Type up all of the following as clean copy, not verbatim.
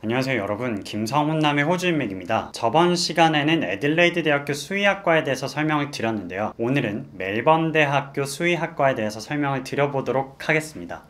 안녕하세요 여러분, 김성훈남의 호주인맥입니다. 저번 시간에는 애들레이드 대학교 수의학과에 대해서 설명을 드렸는데요. 오늘은 멜번 대학교 수의학과에 대해서 설명을 드려보도록 하겠습니다.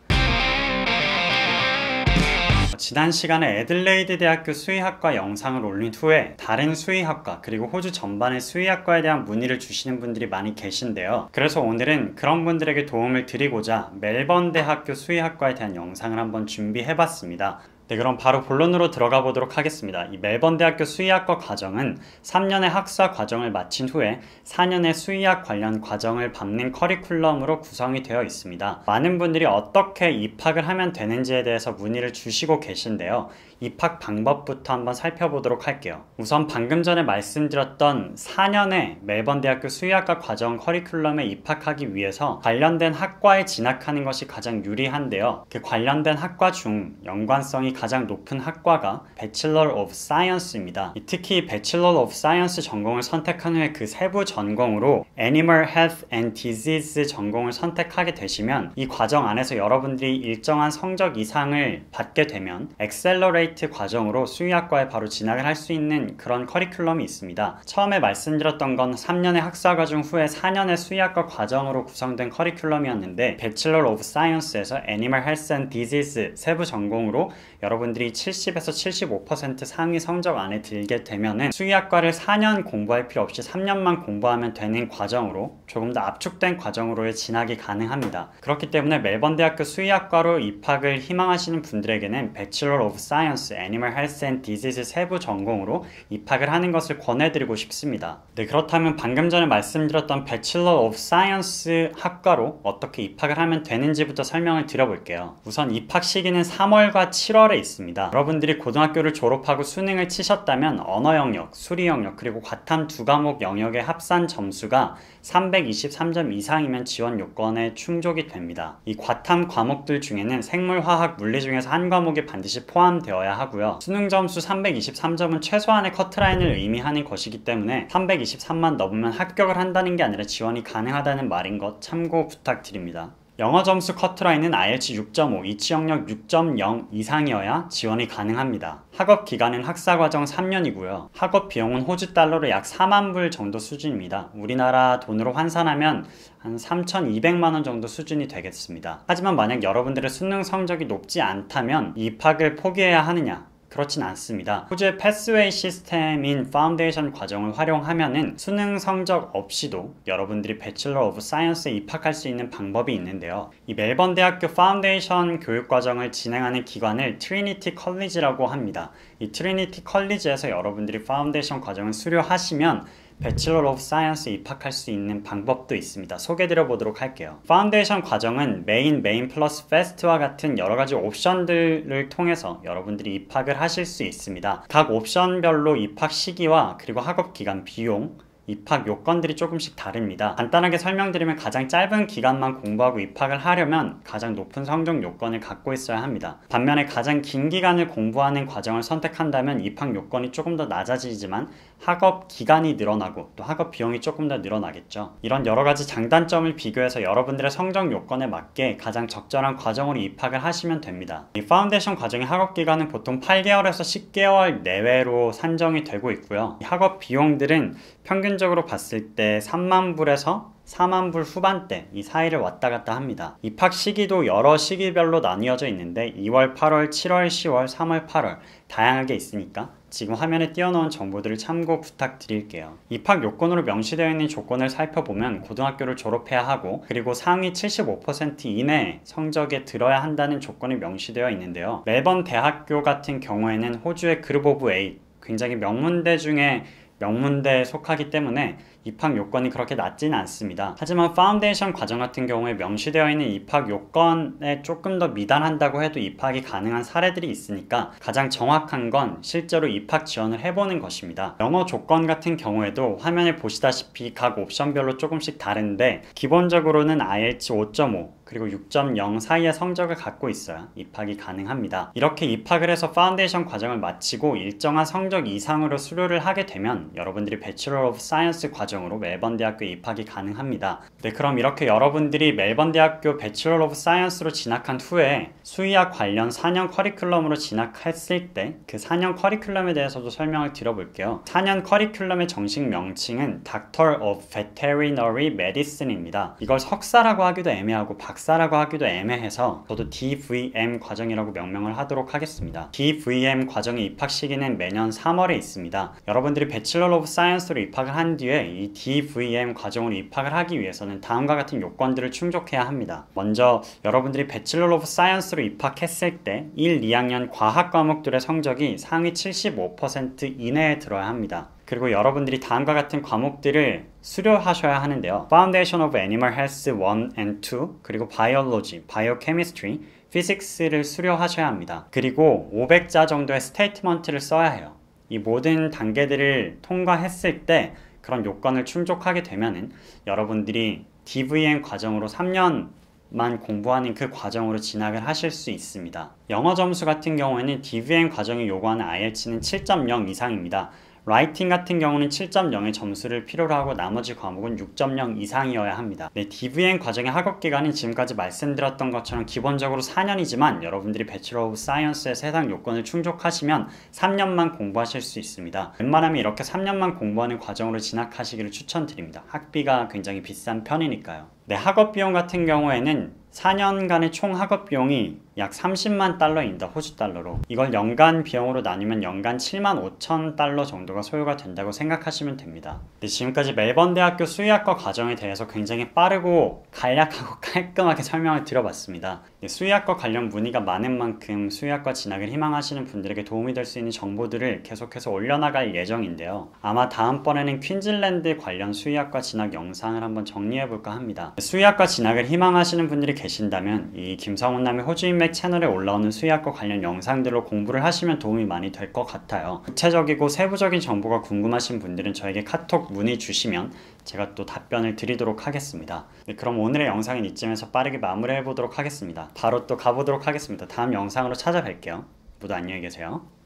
지난 시간에 애들레이드 대학교 수의학과 영상을 올린 후에 다른 수의학과 그리고 호주 전반의 수의학과에 대한 문의를 주시는 분들이 많이 계신데요. 그래서 오늘은 그런 분들에게 도움을 드리고자 멜번 대학교 수의학과에 대한 영상을 한번 준비해봤습니다. 네, 그럼 바로 본론으로 들어가 보도록 하겠습니다. 이 멜번 대학교 수의학과 과정은 3년의 학사 과정을 마친 후에 4년의 수의학 관련 과정을 밟는 커리큘럼으로 구성이 되어 있습니다. 많은 분들이 어떻게 입학을 하면 되는지에 대해서 문의를 주시고 계신데요. 입학 방법부터 한번 살펴보도록 할게요. 우선 방금 전에 말씀드렸던 4년의 멜번 대학교 수의학과 과정 커리큘럼에 입학하기 위해서 관련된 학과에 진학하는 것이 가장 유리한데요. 그 관련된 학과 중 연관성이 가장 높은 학과가 Bachelor of Science입니다. 특히 Bachelor of Science 전공을 선택한 후에 그 세부 전공으로 Animal Health and Disease 전공을 선택하게 되시면 이 과정 안에서 여러분들이 일정한 성적 이상을 받게 되면 Accelerate 과정으로 수의학과에 바로 진학을 할 수 있는 그런 커리큘럼이 있습니다. 처음에 말씀드렸던 건 3년의 학사 과정 후에 4년의 수의학과 과정으로 구성된 커리큘럼이었는데 Bachelor of Science에서 Animal Health and Disease 세부 전공으로 여러분들이 70에서 75% 상위 성적 안에 들게 되면은 수의학과를 4년 공부할 필요 없이 3년만 공부하면 되는 과정으로 조금 더 압축된 과정으로의 진학이 가능합니다. 그렇기 때문에 멜번 대학교 수의학과로 입학을 희망하시는 분들에게는 Bachelor of Science, Animal Health and Disease 세부 전공으로 입학을 하는 것을 권해드리고 싶습니다. 네, 그렇다면 방금 전에 말씀드렸던 Bachelor of Science 학과로 어떻게 입학을 하면 되는지부터 설명을 드려볼게요. 우선 입학 시기는 3월과 7월에 있습니다. 여러분들이 고등학교를 졸업하고 수능을 치셨다면 언어 영역, 수리 영역, 그리고 과탐 두 과목 영역의 합산 점수가 323점 이상이면 지원 요건에 충족이 됩니다. 이 과탐 과목들 중에는 생물, 화학, 물리 중에서 한 과목이 반드시 포함되어야 하고요. 수능 점수 323점은 최소한의 커트라인을 의미하는 것이기 때문에 323만 넘으면 합격을 한다는 게 아니라 지원이 가능하다는 말인 것 참고 부탁드립니다. 영어 점수 커트라인은 IELTS 6.5, 이치 영역 6.0 이상이어야 지원이 가능합니다. 학업 기간은 학사과정 3년이고요. 학업 비용은 호주 달러로 약 4만 불 정도 수준입니다. 우리나라 돈으로 환산하면 한 3,200만 원 정도 수준이 되겠습니다. 하지만 만약 여러분들의 수능 성적이 높지 않다면 입학을 포기해야 하느냐? 그렇진 않습니다. 호주의 패스웨이 시스템인 파운데이션 과정을 활용하면은 수능 성적 없이도 여러분들이 배첼러 오브 사이언스에 입학할 수 있는 방법이 있는데요. 이 멜번 대학교 파운데이션 교육 과정을 진행하는 기관을 트리니티 컬리지라고 합니다. 이 트리니티 컬리지에서 여러분들이 파운데이션 과정을 수료하시면 배첼러 오브 사이언스에 입학할 수 있는 방법도 있습니다. 소개드려 보도록 할게요. 파운데이션 과정은 메인 플러스 페스트와 같은 여러가지 옵션들을 통해서 여러분들이 입학을 하실 수 있습니다. 각 옵션별로 입학 시기와 그리고 학업 기간, 비용, 입학 요건들이 조금씩 다릅니다. 간단하게 설명드리면 가장 짧은 기간만 공부하고 입학을 하려면 가장 높은 성적 요건을 갖고 있어야 합니다. 반면에 가장 긴 기간을 공부하는 과정을 선택한다면 입학 요건이 조금 더 낮아지지만 학업 기간이 늘어나고 또 학업 비용이 조금 더 늘어나겠죠. 이런 여러가지 장단점을 비교해서 여러분들의 성적 요건에 맞게 가장 적절한 과정으로 입학을 하시면 됩니다. 이 파운데이션 과정의 학업 기간은 보통 8개월에서 10개월 내외로 산정이 되고 있고요. 이 학업 비용들은 평균적으로 봤을 때 3만 불에서 4만 불 후반대 이 사이를 왔다 갔다 합니다. 입학 시기도 여러 시기별로 나뉘어져 있는데 2월, 8월, 7월, 10월, 3월, 8월 다양하게 있으니까 지금 화면에 띄워놓은 정보들을 참고 부탁드릴게요. 입학 요건으로 명시되어 있는 조건을 살펴보면 고등학교를 졸업해야 하고 그리고 상위 75% 이내 성적에 들어야 한다는 조건이 명시되어 있는데요. 멜번 대학교 같은 경우에는 호주의 그룹 오브 8 굉장히 명문대 중에 명문대에 속하기 때문에 입학 요건이 그렇게 낮지는 않습니다. 하지만 파운데이션 과정 같은 경우에 명시되어 있는 입학 요건에 조금 더 미달한다고 해도 입학이 가능한 사례들이 있으니까 가장 정확한 건 실제로 입학 지원을 해보는 것입니다. 영어 조건 같은 경우에도 화면에 보시다시피 각 옵션별로 조금씩 다른데 기본적으로는 IELTS 5.5 그리고 6.0 사이의 성적을 갖고 있어야 입학이 가능합니다. 이렇게 입학을 해서 파운데이션 과정을 마치고 일정한 성적 이상으로 수료를 하게 되면 여러분들이 배추러 오브 사이언스 과정으로 멜번 대학교에 입학이 가능합니다. 네, 그럼 이렇게 여러분들이 멜번 대학교 배추러 오브 사이언스로 진학한 후에 수의학 관련 4년 커리큘럼으로 진학했을 때 그 4년 커리큘럼에 대해서도 설명을 드려볼게요. 4년 커리큘럼의 정식 명칭은 Doctor of Veterinary Medicine입니다. 이걸 석사라고 하기도 애매하고 박사라고 하기도 애매해서 저도 DVM 과정이라고 명명을 하도록 하겠습니다. DVM 과정의 입학 시기는 매년 3월에 있습니다. 여러분들이 배첼러 오브 사이언스로 입학을 한 뒤에 이 DVM 과정으로 입학을 하기 위해서는 다음과 같은 요건들을 충족해야 합니다. 먼저 여러분들이 배첼러 오브 사이언스로 입학했을 때 1, 2학년 과학 과목들의 성적이 상위 75% 이내에 들어야 합니다. 그리고 여러분들이 다음과 같은 과목들을 수료하셔야 하는데요. Foundation of Animal Health 1 and 2, 그리고 Biology, Biochemistry, Physics를 수료하셔야 합니다. 그리고 500자 정도의 스테이트먼트를 써야 해요. 이 모든 단계들을 통과했을 때 그런 요건을 충족하게 되면은 여러분들이 DVM 과정으로 3년만 공부하는 그 과정으로 진학을 하실 수 있습니다. 영어 점수 같은 경우에는 DVM 과정이 요구하는 IELTS는 7.0 이상입니다. 라이팅 같은 경우는 7.0의 점수를 필요로 하고 나머지 과목은 6.0 이상이어야 합니다. 네, DVM 과정의 학업기간은 지금까지 말씀드렸던 것처럼 기본적으로 4년이지만 여러분들이 배추러 오브 사이언스의 해당 요건을 충족하시면 3년만 공부하실 수 있습니다. 웬만하면 이렇게 3년만 공부하는 과정으로 진학하시기를 추천드립니다. 학비가 굉장히 비싼 편이니까요. 네, 학업비용 같은 경우에는 4년간의 총 학업비용이 약 30만 달러입니다. 호주 달러로. 이걸 연간 비용으로 나누면 연간 7만 5천 달러 정도가 소요가 된다고 생각하시면 됩니다. 네, 지금까지 멜번 대학교 수의학과 과정에 대해서 굉장히 빠르고 간략하고 깔끔하게 설명을 드려봤습니다. 네, 수의학과 관련 문의가 많은 만큼 수의학과 진학을 희망하시는 분들에게 도움이 될 수 있는 정보들을 계속해서 올려나갈 예정인데요. 아마 다음번에는 퀸즐랜드 관련 수의학과 진학 영상을 한번 정리해볼까 합니다. 수의학과 진학을 희망하시는 분들이 계신다면 이 김성훈남의 호주인맥 채널에 올라오는 수의학과 관련 영상들로 공부를 하시면 도움이 많이 될 것 같아요. 구체적이고 세부적인 정보가 궁금하신 분들은 저에게 카톡 문의 주시면 제가 또 답변을 드리도록 하겠습니다. 네, 그럼 오늘의 영상은 이쯤에서 빠르게 마무리해 보도록 하겠습니다. 바로 또 가보도록 하겠습니다. 다음 영상으로 찾아뵐게요. 모두 안녕히 계세요.